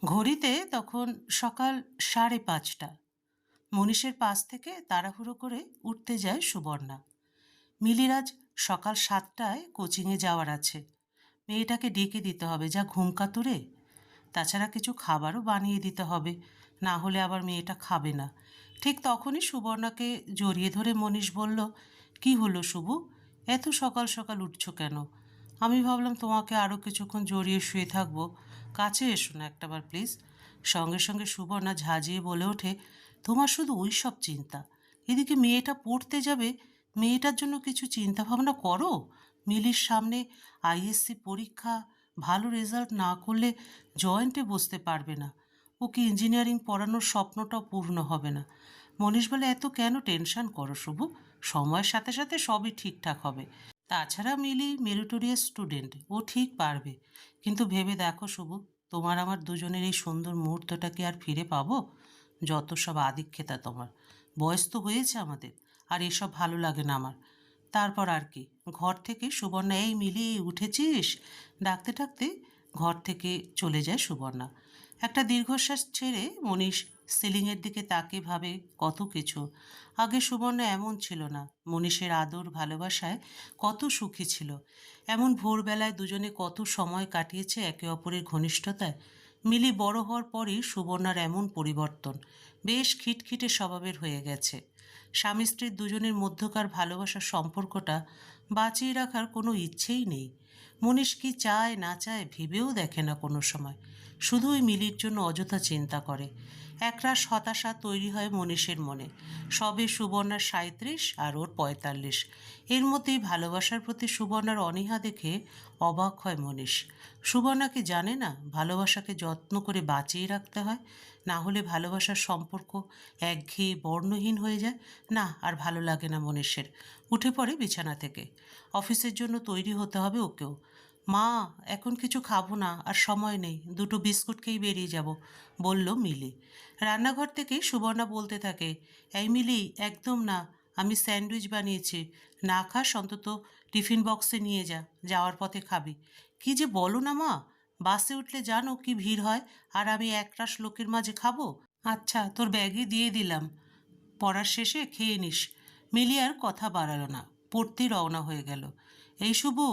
ঘড়িতে তখন সকাল ৫:৩০। মনীষের পাশ থেকে তাড়াহুড়ো করে উঠতে যায় সুবর্ণা। মিলির আজ সকাল ৭টায় কোচিংয়ে যাওয়ার আছে। মেয়েটাকে ডেকে দিতে হবে, যা ঘুম কাতুরে। তাছাড়া কিছু খাবারও বানিয়ে দিতে হবে, না হলে আবার মেয়েটা খাবে না। ঠিক তখনই সুবর্ণাকে জড়িয়ে ধরে মনীষ বলল, কি হলো শুভু, এত সকাল সকাল উঠছো কেন? আমি ভাবলাম তোমাকে আরও কিছুক্ষণ জড়িয়ে শুয়ে থাকবো। কাছে এসো না একটাবার প্লিজ। সঙ্গে সঙ্গে সুবর্ণা ঝাঁঝিয়ে বলে ওঠে, তোমার শুধু ওই সব চিন্তা। এদিকে মেয়েটা পড়তে যাবে, মেয়েটার জন্য কিছু চিন্তা ভাবনা করো। মিলির সামনে আইএসসি পরীক্ষা, ভালো রেজাল্ট না করলে জয়েন্টে বসতে পারবে না। ওকে ইঞ্জিনিয়ারিং পড়ানোর স্বপ্নটাও পূর্ণ হবে না। মনীষ বলে, এত কেন টেনশন করো শুভু, সময়ের সাথে সাথে সবই ঠিকঠাক হবে। তাছাড়া মিলি মেরিটোরিয়াস স্টুডেন্ট, ও ঠিক পারবে। কিন্তু ভেবে দেখো শুভু, তোমার আমার দুজনের এই সুন্দর মুহূর্তটা কি আর ফিরে পাবো? যত সব আদিক্ষেতা তোমার। বয়স তো হয়েছে আমাদের, আর এসব ভালো লাগে না আমার। তারপর আর কি, ঘর থেকে সুবর্ণা, এই মিলি উঠেছিস, ডাকতে ডাকতে ঘর থেকে চলে যায় সুবর্ণা। একটা দীর্ঘশ্বাস ছেড়ে মনীষ সিলিংয়ের দিকে তাকিয়ে ভাবে কত কিছু। আগে সুবর্ণা এমন ছিল না, মনীষের আদর ভালোবাসায় কত সুখী ছিল। এমন ভোরবেলায় দুজনে কত সময় কাটিয়েছে একে অপরের ঘনিষ্ঠতায়। মিলি বড় হওয়ার পরই সুবর্ণার এমন পরিবর্তন, বেশ খিটখিটে স্বভাবের হয়ে গেছে। স্বামী স্ত্রীর দুজনের মধ্যকার ভালোবাসার সম্পর্কটা বাঁচিয়ে রাখার কোনো ইচ্ছেই নেই। মনীষ কি চায় না চায় ভেবেও দেখে না কোনো সময়, শুধুই মিলির জন্য অযথা চিন্তা করে। একরাশ হতাশা তৈরি হয় মনীষের মনে। সবে সুবর্ণার ৩৭ আর ওর ৪৫। এর মধ্যেই ভালোবাসার প্রতি সুবর্ণার অনীহা দেখে অবাক হয় মনীষ। সুবর্ণা কি জানে না ভালোবাসাকে যত্ন করে বাঁচিয়ে রাখতে হয়? না হলে ভালোবাসার সম্পর্ক একঘেয়ে বর্ণহীন হয়ে যায়। না, আর ভালো লাগে না মনীষের। উঠে পড়ে বিছানা থেকে। অফিসের জন্য তৈরি হতে হবে ওকেও। মা, এখন কিছু খাবো না, আর সময় নেই, দুটো বিস্কুট খেয়েই বেরিয়ে যাব, বলল মিলি। রান্নাঘর থেকে সুবর্ণা বলতে থাকে, এই মিলি, একদম না, আমি স্যান্ডউইচ বানিয়েছি, না খাস অন্তত টিফিন বক্সে নিয়ে যা, যাওয়ার পথে খাবি। কি যে বলো না মা, বাসে উঠলে জানো কি ভিড় হয়, আর আমি একরাশ লোকের মাঝে খাবো? আচ্ছা, তোর ব্যাগে দিয়ে দিলাম, পড়ার শেষে খেয়ে নিস। মিলি আর কথা বাড়ালো না, পড়তেই রওনা হয়ে গেল। এই শুভু,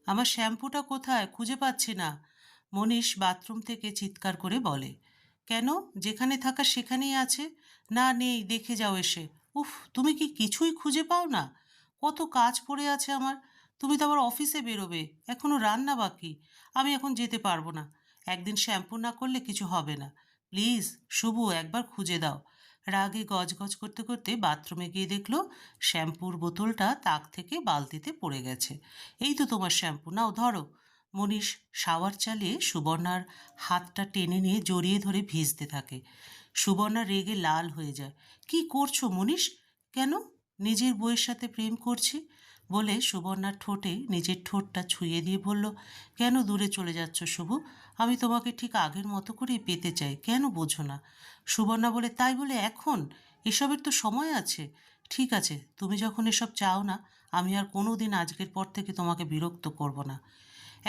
আমার শ্যাম্পুটা কোথায়, খুঁজে পাচ্ছি না, মনীষ বাথরুম থেকে চিৎকার করে বলে। কেন, যেখানে থাকা সেখানেই আছে। না নেই, দেখে যাও এসে। উফ, তুমি কি কিছুই খুঁজে পাও না? কত কাজ পড়ে আছে আমার। তুমি তো আবার অফিসে বেরোবে, এখনো রান্না বাকি। আমি এখন যেতে পারবো না, একদিন শ্যাম্পু না করলে কিছু হবে না। প্লিজ শুভু, একবার খুঁজে দাও। রাগে গজগজ করতে করতে বাথরুমে গিয়ে দেখলো শ্যাম্পুর বোতলটা তাক থেকে বালতিতে পড়ে গেছে। এই তো তোমার শ্যাম্পু, নাও ধরো। মনীষ শাওয়ার চালিয়ে সুবর্ণার হাতটা টেনে নিয়ে জড়িয়ে ধরে ভিজতে থাকে। সুবর্ণা রেগে লাল হয়ে যায়। কি করছো মনীষ? কেন? নিজের বউয়ের সাথে প্রেম করছি বলে সুবর্ণার ঠোঁটে নিজের ঠোঁটটা ছুঁয়ে দিয়ে বলল, কেন দূরে চলে যাচ্ছ শুভ? আমি তোমাকে ঠিক আগের মতো করেই পেতে চাই, কেন বোঝো না? সুবর্ণা বলে, তাই বলে এখন? এসবের তো সময় আছে। ঠিক আছে, তুমি যখন এসব চাও না, আমি আর কোনো দিন আজকের পর থেকে তোমাকে বিরক্ত করব না।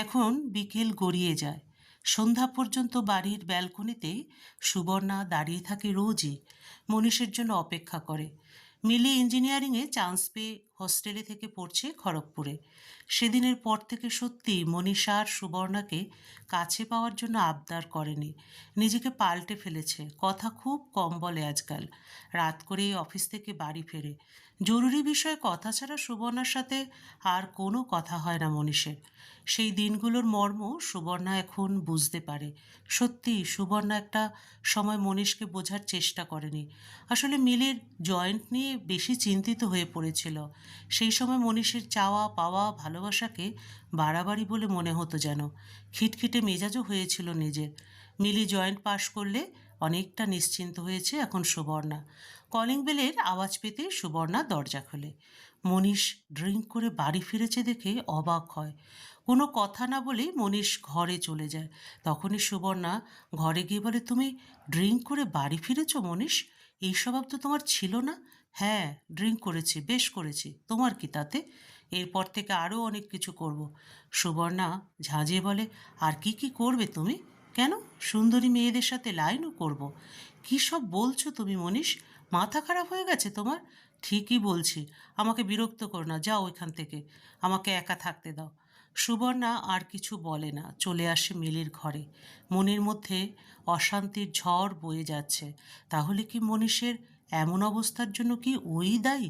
এখন বিকেল গড়িয়ে যায়। সন্ধ্যা পর্যন্ত বাড়ির ব্যালকনিতে সুবর্ণা দাঁড়িয়ে থাকে রোজই, মনীষের জন্য অপেক্ষা করে। মিলি ইঞ্জিনিয়ারিংয়ে চান্স পেয়ে হস্টেলে থেকে পড়ছে খড়গপুরে। সেদিনের পর থেকে সত্যি মনীষা আর সুবর্ণাকে কাছে পাওয়ার জন্য আবদার করেনি, নিজেকে পাল্টে ফেলেছে, কথা খুব কম বলে আজকাল। রাত করেই অফিস থেকে বাড়ি ফেরে। জরুরি বিষয়ে কথা ছাড়া সুবর্ণার সাথে আর কোনো কথা হয় না মনীষের। সেই দিনগুলোর মর্ম সুবর্ণা এখন বুঝতে পারে। সত্যি সুবর্ণা একটা সময় মনীষকে বোঝার চেষ্টা করেনি। আসলে মিলের জয়েন্ট নিয়ে বেশি চিন্তিত হয়ে পড়েছিল। সেই সময় মনীষের চাওয়া পাওয়া ভালোবাসাকে বাড়াবাড়ি বলে মনে হতো যেন। খিটখিটে মেজাজও হয়েছিল নিজের। মিলি জয়েন্ট পাশ করলে অনেকটা নিশ্চিন্ত হয়েছে এখন সুবর্ণা। কলিং বেলের আওয়াজ পেতে সুবর্ণা দরজা খোলে। মনীষ ড্রিঙ্ক করে বাড়ি ফিরেছে দেখে অবাক হয়। কোনো কথা না বলেই মনীষ ঘরে চলে যায়। তখনই সুবর্ণা ঘরে গিয়ে বলে, তুমি ড্রিঙ্ক করে বাড়ি ফিরেছ মনীষ? এই স্বভাব তো তোমার ছিল না। হ্যাঁ, ড্রিঙ্ক করেছি, বেশ করেছি, তোমার কি তাতে? এরপর থেকে আরও অনেক কিছু করব। সুবর্ণা ঝাঁঝিয়ে বলে, আর কি কি করবে তুমি? কেন? সুন্দরী মেয়েদের সাথে লাইনও করব? কী সব বলছো তুমি মনীষ? মাথা খারাপ হয়ে গেছে তোমার? ঠিকই বলছি, আমাকে বিরক্ত করো না, যাও ওইখান থেকে, আমাকে একা থাকতে দাও। সুবর্ণা আর কিছু বলে না, চলে আসে মিলির ঘরে। মনের মধ্যে অশান্তির ঝড় বয়ে যাচ্ছে। তাহলে কি মনীষের এমন অবস্থার জন্য কি ওই দায়ী?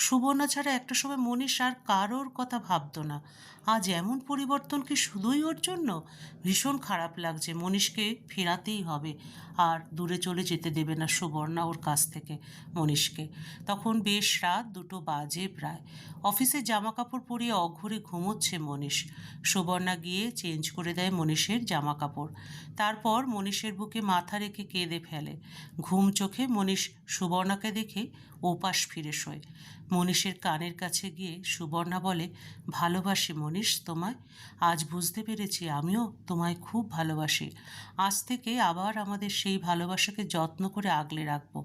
সুবর্ণা ছাড়া একটা সময় মনীষ আর কারোর কথা ভাবতো না। আজ এমন পরিবর্তন কি শুধুই ওর জন্য? ভীষণ খারাপ লাগছে। মনীষকে ফেরাতেই হবে, আর দূরে চলে যেতে দেবে না সুবর্ণা ওর কাছ থেকে মনীষকে। তখন বেশ রাত 2টো বাজে প্রায়। অফিসে জামা কাপড় পরিয়ে অঘোরে ঘুমোচ্ছে মনীষ। সুবর্ণা গিয়ে চেঞ্জ করে দেয় মনীষের জামা কাপড়। তারপর মনীষের বুকে মাথা রেখে কেঁদে ফেলে। ঘুম চোখে মনীষ সুবর্ণাকে দেখে ওপাশ ফিরে শোয়। মনীষের কানের কাছে গিয়ে সুবর্ণা বলে, ভালোবাসি মনীষ তোমায়। আজ বুঝতে পেরেছি আমিও তোমায় খুব ভালোবাসি। আজ থেকে আবার আমাদের সেই ভালোবাসাকে যত্ন করে আগলে রাখবো।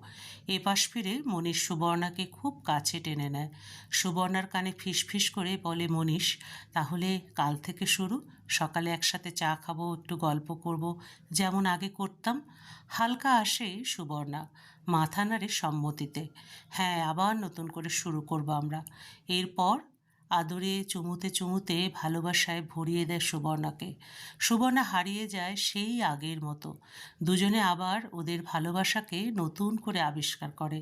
এপাশ ফিরে মনীষ সুবর্ণাকে খুব কাছে টেনে নেয়। সুবর্ণার কানে ফিসফিস করে বলে মনীষ, তাহলে কাল থেকে শুরু, সকালে একসাথে চা খাবো, একটু গল্প করব, যেমন আগে করতাম। হালকা আসে সুবর্ণা, মাথা নাড়ে সম্মতিতে। হ্যাঁ, আবার নতুন করে শুরু করব আমরা। এরপর আদরে চুমুতে চুমুতে ভালোবাসায় ভরিয়ে দেয় সুবর্ণাকে। সুবর্ণা হারিয়ে যায় সেই আগের মতো। দুজনে আবার ওদের ভালোবাসাকে নতুন করে আবিষ্কার করে।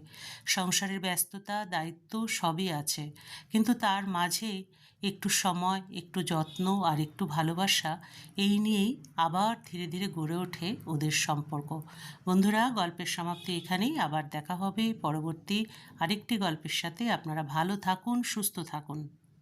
সংসারের ব্যস্ততা, দায়িত্ব সবই আছে, কিন্তু তার মাঝে একটু সময়, একটু যত্ন আর একটু ভালোবাসা, এই নিয়েই আবার ধীরে ধীরে গড়ে ওঠে ওদের সম্পর্ক। বন্ধুরা, গল্পের সমাপ্তি এখানেই। আবার দেখা হবে পরবর্তী আরেকটি গল্পের সাথে। আপনারা ভালো থাকুন, সুস্থ থাকুন।